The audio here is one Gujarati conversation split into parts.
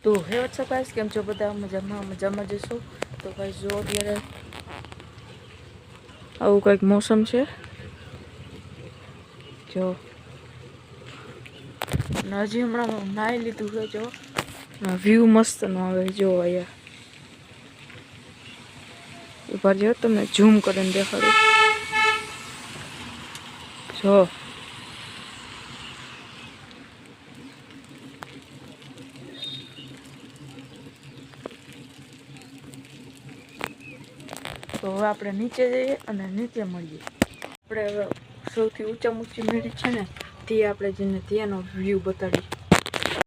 તો હે વોટ્સઅપ ગાઈસ, કેમ છો બધા? મજામાં જશો? તો ગાઈસ જો અત્યારે આવું કંઈક મોસમ છે જો, હજી હમણાં નાહી લીધું છે જો, વ્યૂ મસ્ત નો આવે જો અહીંયા ઉપર જો, તમને ઝૂમ કરીને દેખાડું જો. તો હવે આપણે નીચે જઈએ અને નીચે મળીએ. આપણે હવે સૌથી ઊંચી મેળી છે ને તે આપણે જેને ત્યાંનો વ્યૂ બતાડીએ.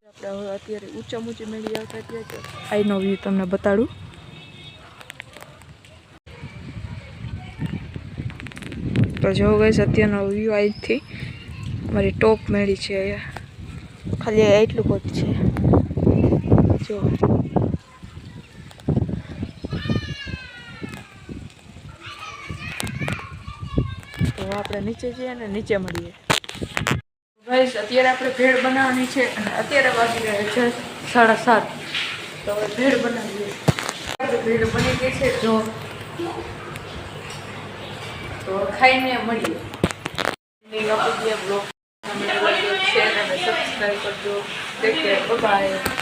આપણે હવે અત્યારે ઊંચી મેળી આવતા ત્યાં અહીંનો વ્યૂ તમને બતાડું. તો જો ગાઈસ, અત્યારનો વ્યૂ અહીંથી અમારી ટોપ મેળી છે અહીંયા, ખાલી એટલું જ છે જો. તો આપણે નીચે જઈએ ને નીચે મળીએ. ગાઈસ અત્યારે આપણે ભેળ બનાવવાની છે અને અત્યારે વાગી રહ્યા છે 7:30. તો હવે ભેળ બનાવીએ. ભેળ બની ગઈ છે જો, તો ખાઈને મળીએ. બ્લોગ શેર અને સબસ્ક્રાઈબ કરજો. Take care, by.